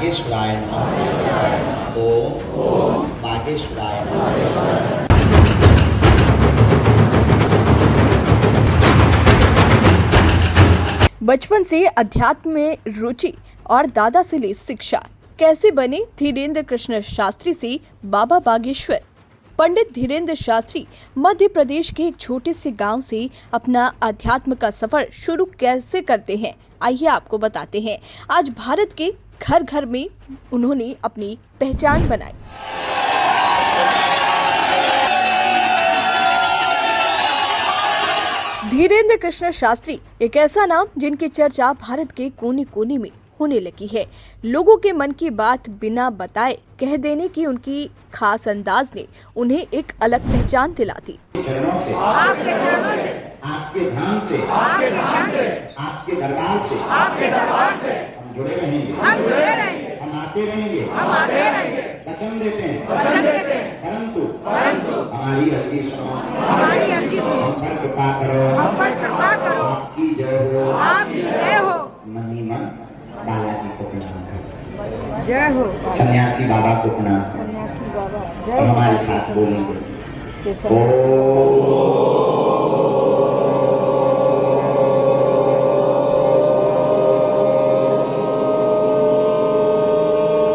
बागेश्वराय नमः। ओम बागेश्वराय नमः। बचपन से अध्यात्म में रुचि और दादा से ली शिक्षा, कैसे बने धीरेन्द्र कृष्ण शास्त्री से बाबा बागेश्वर। पंडित धीरेन्द्र शास्त्री मध्य प्रदेश के एक छोटे से गांव से अपना अध्यात्म का सफर शुरू कैसे करते हैं, आइए आपको बताते हैं। आज भारत के घर घर में उन्होंने अपनी पहचान बनाई। धीरेन्द्र कृष्ण शास्त्री एक ऐसा नाम जिनकी चर्चा भारत के कोने कोने में होने लगी है। लोगों के मन की बात बिना बताए कह देने की उनकी खास अंदाज ने उन्हें एक अलग पहचान दिला दी। चरणों से, आपके धाम से, आपके दरबार से हम जुड़े रहेंगे, हम आते रहेंगे, वचन देते हैं, परंतु हमारी अर्जी सुनो, हम पर कृपा करो, आपकी जय हो, मनी मन बालाजी को प्रणाम करो, जय हो, सन्यासी बाबा को प्रणाम करो और हमारे साथ बोलेंगे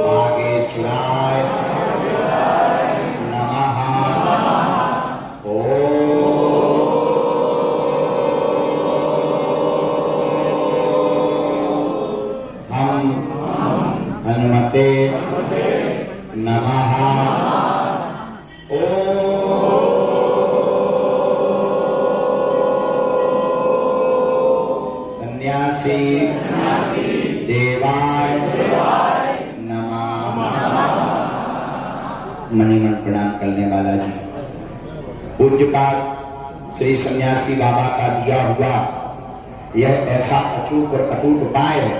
बागेश्वराय नमः। हम हनुमते नमः। सन्यासी देवाय नमः। मणिमन प्रणाम करने वाला जी, पूज्यपाद श्री सन्यासी बाबा का दिया हुआ यह ऐसा अचूक और अटूट उपाय है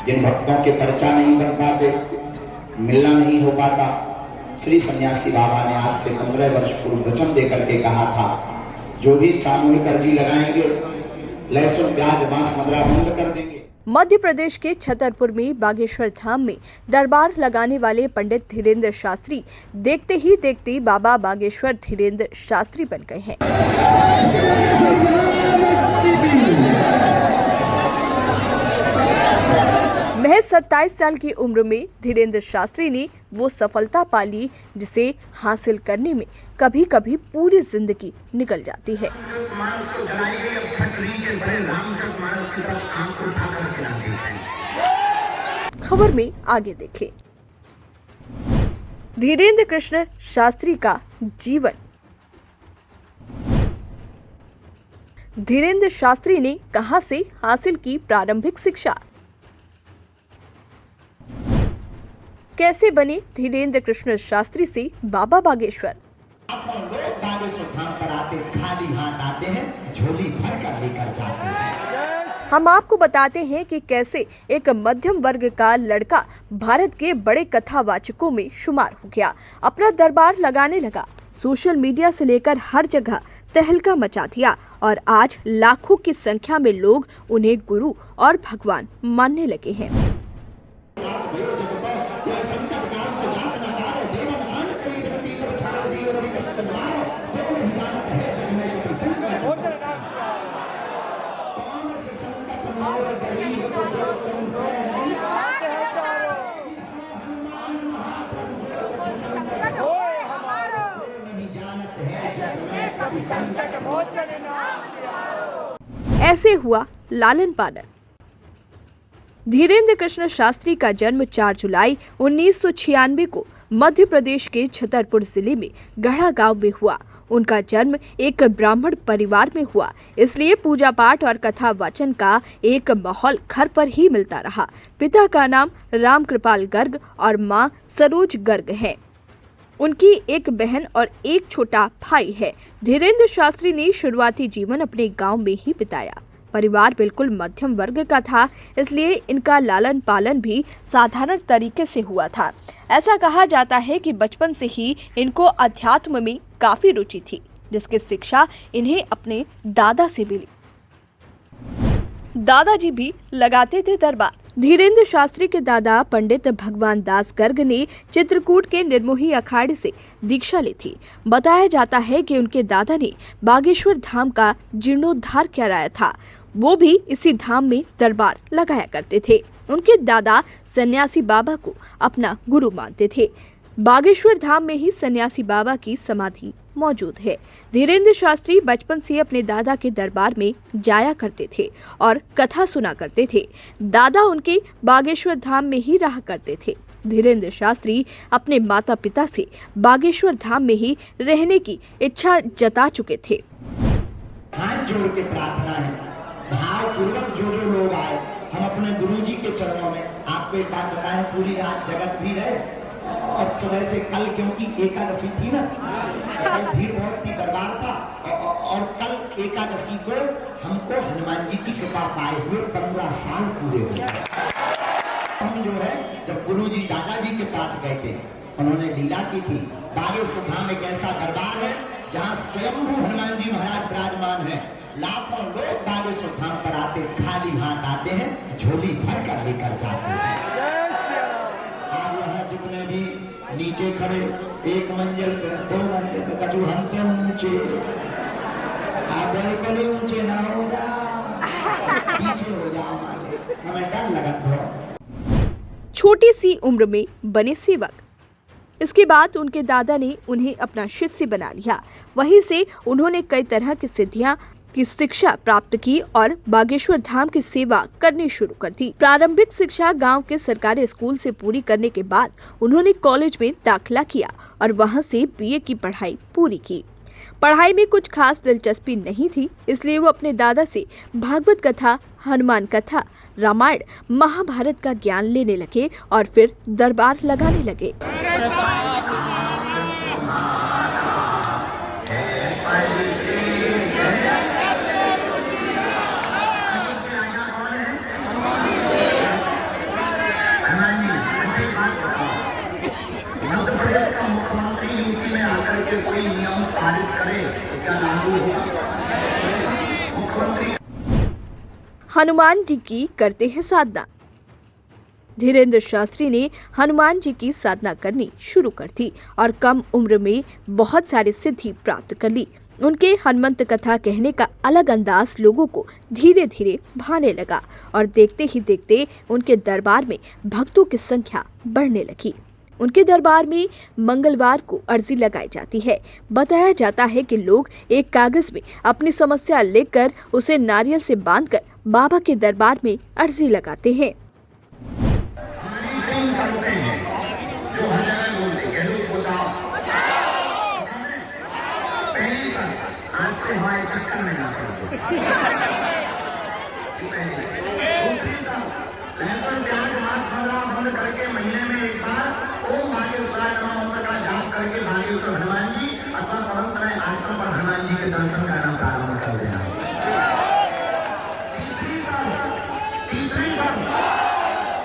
जिन भक्तों के पर्चा नहीं बन पाते, मिलना नहीं हो पाता। श्री सन्यासी बाबा ने आज से 15 वर्ष पूर्व वचन देकर के कहा था, जो भी सामूहिक अर्जी लगाएंगे लहसुन प्याज मांस मदिरा बंद कर देंगे। मध्य प्रदेश के छतरपुर में बागेश्वर धाम में दरबार लगाने वाले पंडित धीरेन्द्र शास्त्री देखते ही देखते बाबा बागेश्वर धीरेन्द्र शास्त्री बन गए हैं। महज 27 साल की उम्र में धीरेन्द्र शास्त्री ने वो सफलता पा ली जिसे हासिल करने में कभी कभी पूरी जिंदगी निकल जाती है। खबर में आगे देखें। धीरेन्द्र कृष्ण शास्त्री का जीवन। धीरेन्द्र शास्त्री ने कहां से हासिल की प्रारंभिक शिक्षा, कैसे बने धीरेन्द्र कृष्ण शास्त्री से बाबा बागेश्वर। बागेश्वर धाम पर आते खाली हाथ आते हैं, झोली भर कर लेकर जाते हैं। हम आपको बताते हैं कि कैसे एक मध्यम वर्ग का लड़का भारत के बड़े कथावाचकों में शुमार हो गया, अपना दरबार लगाने लगा, सोशल मीडिया से लेकर हर जगह तहलका मचा दिया और आज लाखों की संख्या में लोग उन्हें गुरु और भगवान मानने लगे हैं। ऐसे हुआ लालन पालन। धीरेन्द्र कृष्ण शास्त्री का जन्म 4 जुलाई 1996 को मध्य प्रदेश के छतरपुर जिले में गढ़ा गांव में हुआ। उनका जन्म एक ब्राह्मण परिवार में हुआ, इसलिए पूजा पाठ और कथा वाचन का एक माहौल घर पर ही मिलता रहा। पिता का नाम राम कृपाल गर्ग और मां सरोज गर्ग है। उनकी एक बहन और एक छोटा भाई है। धीरेन्द्र शास्त्री ने शुरुआती जीवन अपने गांव में ही बिताया। परिवार बिल्कुल मध्यम वर्ग का था, इसलिए इनका लालन पालन भी साधारण तरीके से हुआ था। ऐसा कहा जाता है कि बचपन से ही इनको अध्यात्म में काफी रुचि थी, जिसकी शिक्षा इन्हें अपने दादा से मिली। दादाजी भी लगाते थे दरबार, धीरेन्द्र शास्त्री के दादा पंडित भगवान दास गर्ग ने चित्रकूट के निर्मोही अखाड़े से दीक्षा ली थी। बताया जाता है कि उनके दादा ने बागेश्वर धाम का जीर्णोद्धार कराया था। वो भी इसी धाम में दरबार लगाया करते थे। उनके दादा सन्यासी बाबा को अपना गुरु मानते थे। बागेश्वर धाम में ही सन्यासी बाबा की समाधि मौजूद है। धीरेन्द्र शास्त्री बचपन से अपने दादा के दरबार में जाया करते थे और कथा सुना करते थे। दादा उनके बागेश्वर धाम में ही रहा करते थे। धीरेन्द्र शास्त्री अपने माता पिता से बागेश्वर धाम में ही रहने की इच्छा जता चुके थे। हाथ जोड़ के प्रार्थना है, भावपूर्वक जो लोग आए, हम अपने गुरुजी के चरणों में आपको एक बात बताएं, पूरी रात जगत भी रहे और सुबह से कल, क्योंकि एकादशी थी ना, कल भीड़ बहुत थी, दरबार था और कल एकादशी को हमको हनुमान जी की कृपा पाए हुए 15 साल पूरे हो गए। हम जो है जब गुरुजी दादाजी के पास गए थे, उन्होंने लीला की थी। बागेश्वर धाम एक ऐसा दरबार है जहाँ स्वयंभू हनुमान जी महाराज विराजमान है। लाखों लोग बागेश्वर धाम पर आते, खाली हाथ आते हैं, झोली भर कर लेकर जाते हैं। आज यहाँ जितने भी नीचे खड़े, एक मंजिल पे, 2 मंजिल पे, कछु हमसे ऊंचे, आप बिल्कुल ऊंचे ना हो जाओ, पीछे हो जाओ, हमें डर लगता है। छोटी सी उम्र में बने सेवक। इसके बाद उनके दादा ने उन्हें अपना शिष्य बना लिया। वहीं से उन्होंने कई तरह की सिद्धियां की शिक्षा प्राप्त की और बागेश्वर धाम की सेवा करनी शुरू कर दी। प्रारंभिक शिक्षा गांव के सरकारी स्कूल से पूरी करने के बाद उन्होंने कॉलेज में दाखिला किया और वहां से बीए की पढ़ाई पूरी की। पढ़ाई में कुछ खास दिलचस्पी नहीं थी, इसलिए वो अपने दादा से भागवत कथा, हनुमान कथा, रामायण, महाभारत का ज्ञान लेने लगे और फिर दरबार लगाने लगे। कोई नियम पालित करे तो क्या लागू होगा? मुख्यमंत्री हनुमान जी की करते हैं साधना। धीरेन्द्र शास्त्री ने हनुमान जी की साधना करनी शुरू कर दी और कम उम्र में बहुत सारी सिद्धि प्राप्त कर ली। उनके हनुमंत कथा कहने का अलग अंदाज लोगों को धीरे धीरे भाने लगा और देखते ही देखते उनके दरबार में भक्तों की संख्या बढ़ने लगी। उनके दरबार में मंगलवार को अर्जी लगाई जाती है। बताया जाता है कि लोग एक कागज में अपनी समस्या लिखकर उसे नारियल से बांधकर बाबा के दरबार में अर्जी लगाते हैं। महीने में एक बार ओम भाग्येश्वराय नमः ओम का जाप करके भाग्येश्वर हनुमान जी अपना परम आश्रम पर हनुमान जी के दर्शन करना प्रारंभ कर देना। तीसरी सब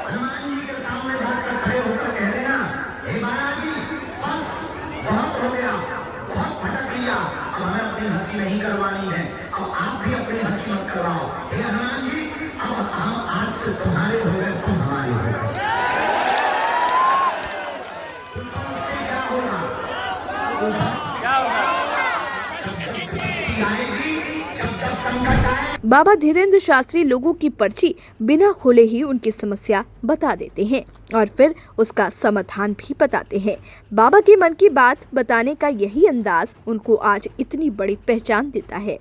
हनुमान जी के सामने जाकर खड़े होकर कह देना, हे महाराज जी बस बहुत हो गया, बहुत भटक लिया, अब हमें अपनी हंसी नहीं करवानी है, अब आप भी अपनी हंसी मत करवाओ। हे हनुमान जी अब हम आज से तुम्हारे हो गए, तुम हमारे हो गए। बाबा धीरेन्द्र शास्त्री लोगों की पर्ची बिना खोले ही उनकी समस्या बता देते हैं और फिर उसका समाधान भी बताते हैं। बाबा के मन की बात बताने का यही अंदाज उनको आज इतनी बड़ी पहचान देता है।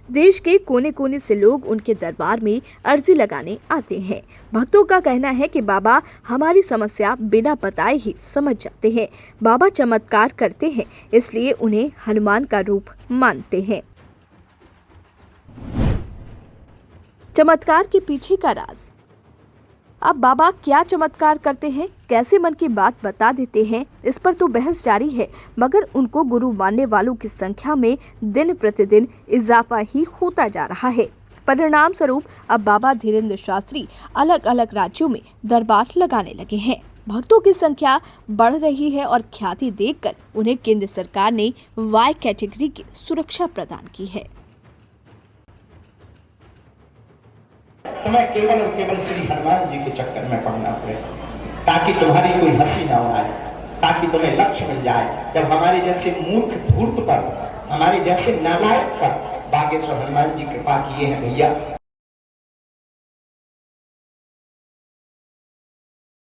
देश के कोने कोने से लोग उनके दरबार में अर्जी लगाने आते हैं। भक्तों का कहना है कि बाबा हमारी समस्या बिना बताए ही समझ जाते हैं। बाबा चमत्कार करते हैं, इसलिए उन्हें हनुमान का रूप मानते हैं। चमत्कार के पीछे का राज। अब बाबा क्या चमत्कार करते हैं, कैसे मन की बात बता देते हैं, इस पर तो बहस जारी है, मगर उनको गुरु मानने वालों की संख्या में दिन प्रतिदिन इजाफा ही होता जा रहा है। परिणाम स्वरूप अब बाबा धीरेन्द्र शास्त्री अलग अलग राज्यों में दरबार लगाने लगे हैं। भक्तों की संख्या बढ़ रही है और ख्याति देखकर उन्हें केंद्र सरकार ने वाई कैटेगरी की सुरक्षा प्रदान की है। तुम्हें केवल और केवल श्री हनुमान जी के चक्कर में पड़ना पड़े, ताकि तुम्हारी कोई हंसी ना उड़ाए, ताकि तुम्हें लक्ष्य मिल जाए। जब हमारे जैसे मूर्ख धूर्त पर, हमारे जैसे नालायक पर बागेश्वर हनुमान जी कृपा किए हैं भैया।